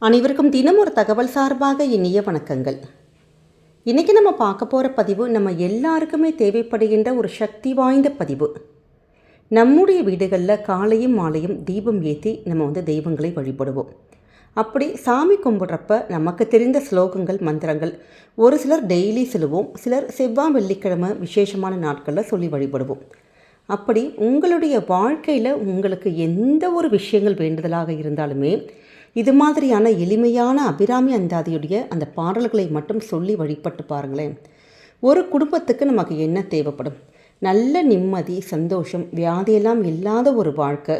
அனைவருக்கும் தினம் ஒரு தகவல் சார்பாக இனிய வணக்கங்கள். இன்றைக்கி நம்ம பார்க்க போகிற பதிவு நம்ம எல்லாருக்குமே தேவைப்படுகின்ற ஒரு சக்தி வாய்ந்த பதிவு. நம்முடைய வீடுகளில் காலையும் மாலையும் தீபம் ஏற்றி நம்ம தெய்வங்களை வழிபடுவோம். அப்படி சாமி கும்பிட்றப்ப நமக்கு தெரிந்த ஸ்லோகங்கள், மந்திரங்கள் ஒரு சிலர் டெய்லி சொல்லுவோம், சிலர் செவ்வாய் வெள்ளிக்கிழமை விசேஷமான நாட்களில் சொல்லி வழிபடுவோம். அப்படி உங்களுடைய வாழ்க்கையில் உங்களுக்கு எந்த ஒரு விஷயங்கள் வேண்டுதலாக இருந்தாலுமே இது மாதிரியான எளிமையான அபிராமி அந்தாதியுடைய அந்த பாடல்களை மட்டும் சொல்லி வழிபட்டு பாருங்களேன். ஒரு குடும்பத்துக்கு நமக்கு என்ன தேவைப்படும்? நல்ல நிம்மதி, சந்தோஷம், வியாதியெல்லாம் இல்லாத ஒரு வாழ்க்கை,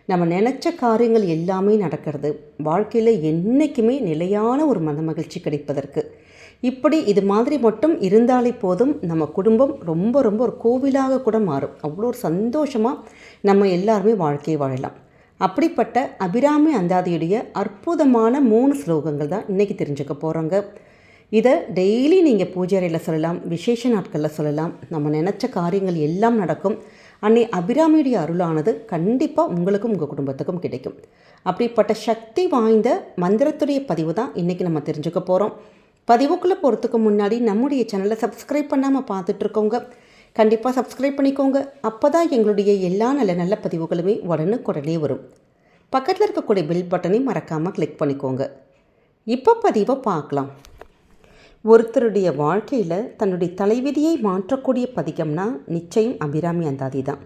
நம்ம நினச்ச காரியங்கள் எல்லாமே நடக்கிறது, வாழ்க்கையில் என்றைக்குமே நிலையான ஒரு மன மகிழ்ச்சி கிடைப்பதற்கு. இப்படி இது மாதிரி மட்டும் இருந்தாலே போதும், நம்ம குடும்பம் ரொம்ப ரொம்ப ஒரு கோவிலாக கூட மாறும். அவ்வளோ ஒரு சந்தோஷமாக நம்ம எல்லாருமே வாழ்க்கையை வாழலாம். அப்படிப்பட்ட அபிராமி அந்தாதியுடைய அற்புதமான 3 ஸ்லோகங்கள் தான் இன்றைக்கி தெரிஞ்சுக்க போகிறோங்க. இதை டெய்லி நீங்கள் பூஜை அறையில் சொல்லலாம், விசேஷ நாட்களில் சொல்லலாம். நம்ம நினச்ச காரியங்கள் எல்லாம் நடக்கும். அன்னை அபிராமியுடைய அருளானது கண்டிப்பாக உங்களுக்கும் உங்கள் குடும்பத்துக்கும் கிடைக்கும். அப்படிப்பட்ட சக்தி வாய்ந்த மந்திரத்துடைய பதிவு தான் இன்றைக்கி நம்ம தெரிஞ்சுக்க போகிறோம். பதிவுக்குள்ளே போகிறதுக்கு முன்னாடி நம்முடைய சேனலை சப்ஸ்கிரைப் பண்ணாமல் பார்த்துட்ருக்கோங்க, கண்டிப்பாக சப்ஸ்கிரைப் பண்ணிக்கோங்க. அப்போ தான் எங்களுடைய எல்லா நல்ல நல்ல பதிவுகளுமே உடனுக்குடனே வரும். பக்கத்தில் இருக்கக்கூடிய பெல் பட்டனையும் மறக்காமல் கிளிக் பண்ணிக்கோங்க. இப்போ பதிவை பார்க்கலாம். ஒருத்தருடைய வாழ்க்கையில் தன்னுடைய தலைவிதியை மாற்றக்கூடிய பதிகம்னா நிச்சயம் அபிராமி அந்தாதி தான்.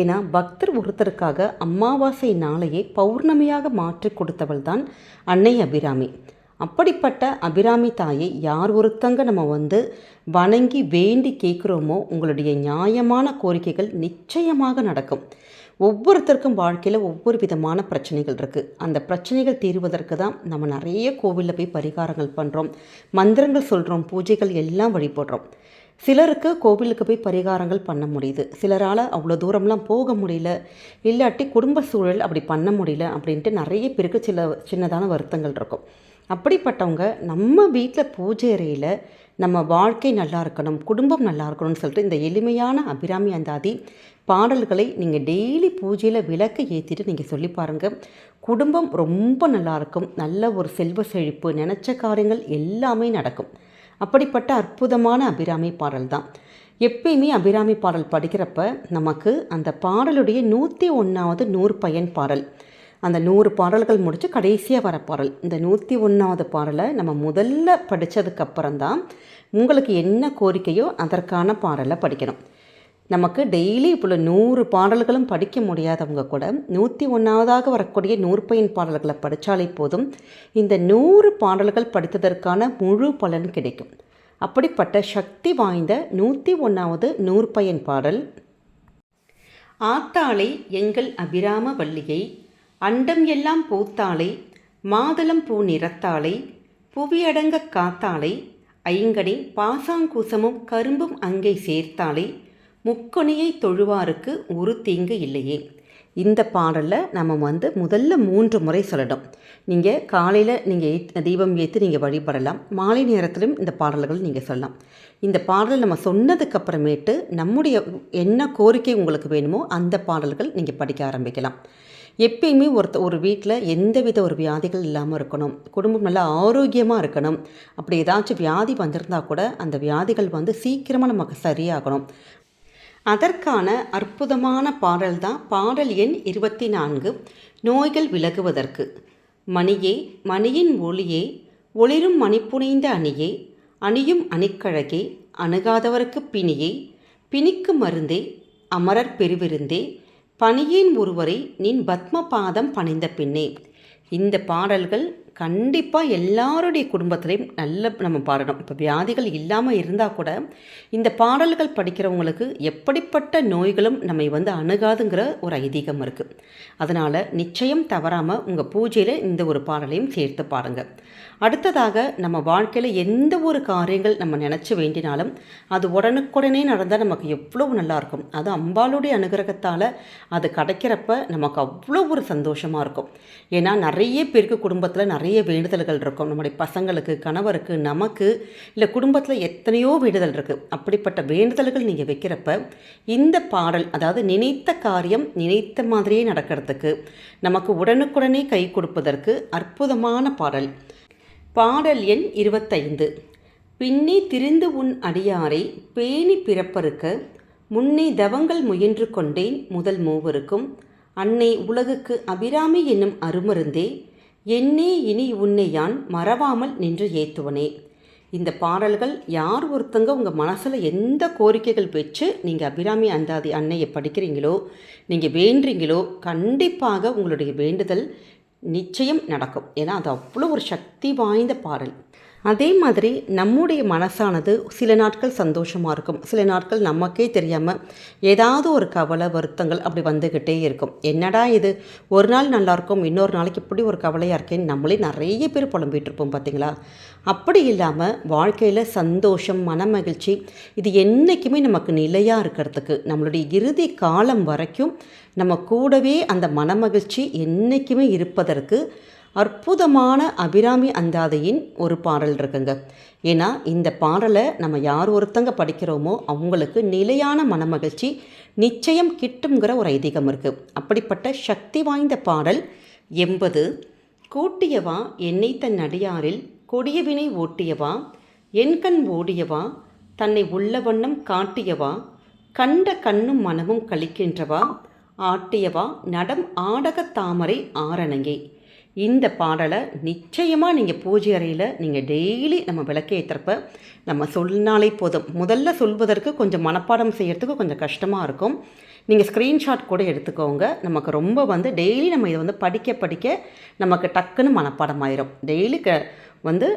ஏன்னா பக்தர் ஒருத்தருக்காக அமாவாசை நாளையே பௌர்ணமியாக மாற்றி கொடுத்தவள் தான் அன்னை அபிராமி. அப்படிப்பட்ட அபிராமி தாயை யார் ஒருத்தங்க நம்ம வணங்கி வேண்டி கேட்குறோமோ உங்களுடைய நியாயமான கோரிக்கைகள் நிச்சயமாக நடக்கும். ஒவ்வொருத்தருக்கும் வாழ்க்கையில் ஒவ்வொரு விதமான பிரச்சனைகள் இருக்குது. அந்த பிரச்சனைகள் தீர்வதற்கு தான் நம்ம நிறைய கோவிலில் போய் பரிகாரங்கள் பண்ணுறோம், மந்திரங்கள் சொல்கிறோம், பூஜைகள் எல்லாம் வழிபடுறோம். சிலருக்கு கோவிலுக்கு போய் பரிகாரங்கள் பண்ண முடியுது, சிலரால் அவ்வளோ தூரம்லாம் போக முடியல, இல்லாட்டி குடும்ப சூழல் அப்படி பண்ண முடியல அப்படின்ட்டு நிறைய பேருக்கு சின்னதான வருத்தங்கள் இருக்கும். அப்படிப்பட்டவங்க நம்ம வீட்டில் பூஜை அறையில் நம்ம வாழ்க்கை நல்லா இருக்கணும், குடும்பம் நல்லா இருக்கணும்னு சொல்லிட்டு இந்த எளிமையான அபிராமி அந்தாதி பாடல்களை நீங்கள் டெய்லி பூஜையில் விளக்கு ஏற்றிட்டு நீங்கள் சொல்லி பாருங்கள். குடும்பம் ரொம்ப நல்லாயிருக்கும், நல்ல ஒரு செல்வ செழிப்பு, நினச்ச காரியங்கள் எல்லாமே நடக்கும். அப்படிப்பட்ட அற்புதமான அபிராமி பாடல் தான். எப்பயுமே அபிராமி பாடல் படிக்கிறப்ப நமக்கு அந்த பாடலுடைய 101வது 100 பயன் பாடல், அந்த 100 பாடல்கள் முடித்து கடைசியாக வர பாடல், இந்த 101வது பாடலை நம்ம முதல்ல படித்ததுக்கப்புறம்தான் உங்களுக்கு என்ன கோரிக்கையோ அதற்கான பாடலை படிக்கணும். நமக்கு டெய்லி இவ்வளோ 100 பாடல்களும் படிக்க முடியாதவங்க கூட 101வதாக வரக்கூடிய 100 பயன் பாடல்களை படித்தாலே போதும், இந்த 100 பாடல்கள் படித்ததற்கான முழு பலன் கிடைக்கும். அப்படிப்பட்ட சக்தி வாய்ந்த 101வது 100 பயன் பாடல். ஆத்தாளை எங்கள் அபிராம வள்ளியை, அண்டம் எல்லாம் பூத்தாளை, மாதளம் பூ நிறத்தாளை, புவியடங்க காத்தாளை, ஐங்கனி பாசாங்கூசமும் கரும்பும் அங்கே சேர்த்தாளை, முக்கொனியை தொழுவாருக்கு ஒரு தீங்கு இல்லையே. இந்த பாடலில் நம்ம முதல்ல 3 முறை சொல்லணும். நீங்கள் காலையில் நீங்கள் தீபம் ஏற்றி நீங்கள் வழிபடலாம், மாலை நேரத்திலும் இந்த பாடல்கள் நீங்கள் சொல்லலாம். இந்த பாடல் நம்ம சொன்னதுக்கப்புறமேட்டு நம்முடைய என்ன கோரிக்கை உங்களுக்கு வேணுமோ அந்த பாடல்கள் நீங்கள் படிக்க ஆரம்பிக்கலாம். எப்பயுமே ஒரு வீட்டில் எந்தவித ஒரு வியாதிகள் இல்லாமல் இருக்கணும், குடும்பம் நல்லா ஆரோக்கியமாக இருக்கணும். அப்படி ஏதாச்சும் வியாதி வந்திருந்தால் கூட அந்த வியாதிகள் சீக்கிரமாக நமக்கு சரியாகணும். அதற்கான அற்புதமான பாடல் தான் பாடல் எண் 24, நோய்கள் விலகுவதற்கு. மணியே மணியின் ஒளியே, ஒளிரும் மணிப்புனைந்த அணியே, அணியும் அணிக்கழகே, அணுகாதவருக்கு பிணியே, பிணிக்கு மருந்தே, அமரர் பெருவிருந்தே, பணியேன் ஒருவரை நின் பத்ம பாதம் பணிந்த பின்னே. இந்த பாடல்கள் கண்டிப்பாக எல்லாருடைய குடும்பத்திலையும் நம்ம பாடணும். இப்போ வியாதிகள் இல்லாமல் இருந்தால் கூட இந்த பாடல்கள் படிக்கிறவங்களுக்கு எப்படிப்பட்ட நோய்களும் நம்மை அணுகாதுங்கிற ஒரு ஐதீகம் இருக்குது. அதனால் நிச்சயம் தவறாமல் உங்கள் பூஜையில் இந்த ஒரு பாடலையும் சேர்த்து பாருங்கள். அடுத்ததாக நம்ம வாழ்க்கையில் எந்த ஒரு காரியங்கள் நம்ம நினச்சி வேண்டினாலும் அது உடனுக்குடனே நடந்தால் நமக்கு எவ்வளோ நல்லாயிருக்கும். அது அம்பாளுடைய அனுகிரகத்தால் அது கிடைக்கிறப்ப நமக்கு அவ்வளோ ஒரு சந்தோஷமாக இருக்கும். ஏன்னா நிறைய பேருக்கு குடும்பத்தில் நிறைய நிறைய வேண்டுதல்கள் இருக்கும். நம்முடைய பசங்களுக்கு, கணவருக்கு, நமக்கு, இல்லை குடும்பத்தில் எத்தனையோ வேண்டுதல் இருக்குது. அப்படிப்பட்ட வேண்டுதல்கள் நீங்கள் வைக்கிறப்ப இந்த பாடல், அதாவது நினைத்த காரியம் நினைத்த மாதிரியே நடக்கிறதுக்கு, நமக்கு உடனுக்குடனே கை கொடுப்பதற்கு அற்புதமான பாடல். பாடல் எண் 25. பின்னி திரிந்து உன் அடியாரை பேணி பிறப்பறுக்க முன்னே தவங்கள் முயன்று கொண்டேன் முதல் மூவருக்கும் அன்னை உலகுக்கு அபிராமி என்னும் அருமருந்தே என்னே இனி உன்னை யான் மறவாமல் நின்று ஏத்துவனே. இந்த பாடல்கள் யார் ஒருத்தங்க உங்கள் மனசில் எந்த கோரிக்கைகள் வச்சு நீங்கள் அபிராமி அந்தாதி அன்னையை படிக்கிறீங்களோ, நீங்கள் வேண்டுறீங்களோ, கண்டிப்பாக உங்களுடைய வேண்டுதல் நிச்சயம் நடக்கும். ஏன்னா அது அவ்வளோ ஒரு சக்தி வாய்ந்த பாடல். அதே மாதிரி நம்முடைய மனசானது சில நாட்கள் சந்தோஷமாக இருக்கும், சில நாட்கள் நமக்கே தெரியாமல் ஏதாவது ஒரு கவலை வருத்தங்கள் அப்படி வந்துக்கிட்டே இருக்கும். என்னடா இது, ஒரு நாள் நல்லாயிருக்கும், இன்னொரு நாளைக்கு இப்படி ஒரு கவலையாக இருக்கேன்னு நம்மளே நிறைய பேர் புலம்பிகிட்டு இருப்போம் பார்த்தீங்களா. அப்படி இல்லாமல் வாழ்க்கையில் சந்தோஷம், மனமகிழ்ச்சி இது என்றைக்குமே நமக்கு நிலையாக இருக்கிறதுக்கு, நம்மளுடைய இறுதி காலம் வரைக்கும் நம்ம கூடவே அந்த மனமகிழ்ச்சி என்றைக்குமே இருப்பதற்கு அற்புதமான அபிராமி அந்தாதியின் ஒரு பாடல் இருக்குங்க. ஏன்னா இந்த பாடலை நம்ம யார் ஒருத்தங்க படிக்கிறோமோ அவங்களுக்கு நிலையான மனமகிழ்ச்சி நிச்சயம் கிட்டுங்கிற ஒரு ஐதீகம் இருக்குது. அப்படிப்பட்ட சக்தி வாய்ந்த பாடல் 80. கூட்டியவா என்னை தன் அடியாரில் கொடியவினை ஓட்டியவா என் கண் ஓடியவா தன்னை உள்ள வண்ணம் காட்டியவா கண்ட கண்ணும் மனமும் கழிக்கின்றவா ஆட்டியவா நடம் ஆடக தாமரை ஆரணங்கே. இந்த பாடலை நிச்சயமாக நீங்கள் பூஜை அறையில் நீங்கள் டெய்லி நம்ம விளக்கேற்றுறப்ப நம்ம சொன்னாலே போதும். முதல்ல சொல்வதற்கு கொஞ்சம் மனப்பாடம் செய்கிறதுக்கு கொஞ்சம் கஷ்டமாக இருக்கும். நீங்கள் ஸ்க்ரீன்ஷாட் கூட எடுத்துக்கோங்க. நமக்கு ரொம்ப டெய்லி நம்ம இதை படிக்க நமக்கு டக்குன்னு மனப்பாடம் ஆயிரும். டெய்லி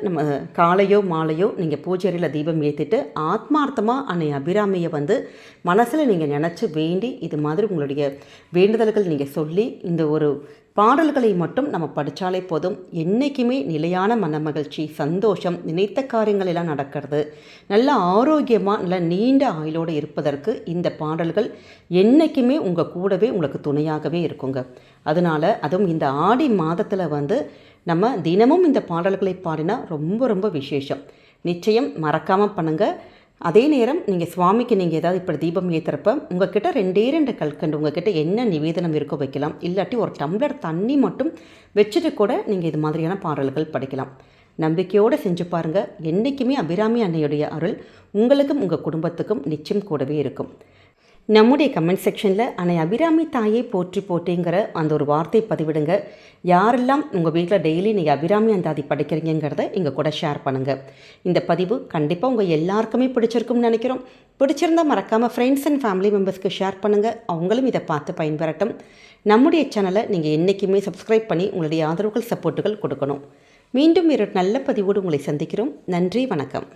நம்ம காலையோ மாலையோ நீங்கள் பூஜை அறையில் தீபம் ஏற்றிட்டு ஆத்மார்த்தமாக அன்னை அபிராமியை மனசில் நீங்கள் நினச்சி வேண்டி இது மாதிரி உங்களுடைய வேண்டுதல்கள் நீங்கள் சொல்லி இந்த ஒரு பாடல்களை மட்டும் நம்ம படித்தாலே போதும். என்றைக்குமே நிலையான மனமகிழ்ச்சி, சந்தோஷம், நினைத்த காரியங்கள் எல்லாம் நடக்கிறது, நல்ல ஆரோக்கியமாக நல்ல நீண்ட ஆயுளோடு இருப்பதற்கு இந்த பாடல்கள் என்றைக்குமே உங்கள் கூடவே உங்களுக்கு துணையாகவே இருக்குங்க. அதனால் அதுவும் இந்த ஆடி மாதத்தில் நம்ம தினமும் இந்த பாடல்களை பாடினா ரொம்ப ரொம்ப விசேஷம். நிச்சயம் மறக்காமல் பண்ணுங்கள். அதே நேரம் நீங்கள் சுவாமிக்கு நீங்கள் ஏதாவது இப்படி தீபம் ஏற்றுறப்ப உங்கள்கிட்ட 2 கல்கண்டு உங்கள்கிட்ட என்ன நிவேதனம் இருக்கோ வைக்கலாம். இல்லாட்டி ஒரு டம்ளர் தண்ணி மட்டும் வச்சுட்டு கூட நீங்கள் இது மாதிரியான பாடல்கள் படிக்கலாம். நம்பிக்கையோடு செஞ்சு பாருங்கள். என்றைக்குமே அபிராமி அன்னையுடைய அருள் உங்களுக்கும் உங்கள் குடும்பத்துக்கும் நிச்சயம் கூடவே இருக்கும். நம்முடைய கமெண்ட் செக்ஷனில் அன்னை அபிராமி தாயே போற்றி போட்டேங்கிற அந்த ஒரு வார்த்தை பதிவிடுங்க. யாரெல்லாம் உங்கள் வீட்டில் டெய்லி நீங்கள் அபிராமி அந்தாதி படிக்கிறீங்கிறத எங்கள் கூட ஷேர் பண்ணுங்கள். இந்த பதிவு கண்டிப்பாக உங்கள் எல்லாருக்குமே பிடிச்சிருக்கும்னு நினைக்கிறோம். பிடிச்சிருந்தால் மறக்காமல் ஃப்ரெண்ட்ஸ் அண்ட் ஃபேமிலி மெம்பர்ஸ்க்கு ஷேர் பண்ணுங்கள். அவங்களும் இதை பார்த்து பயன்பெறட்டும். நம்முடைய சேனலை நீங்கள் என்றைக்குமே சப்ஸ்கிரைப் பண்ணி உங்களுடைய ஆதரவுகள் சப்போர்ட்டுகள் கொடுக்கணும். மீண்டும் ஒரு நல்ல பதிவோடு உங்களை சந்திக்கிறோம். நன்றி, வணக்கம்.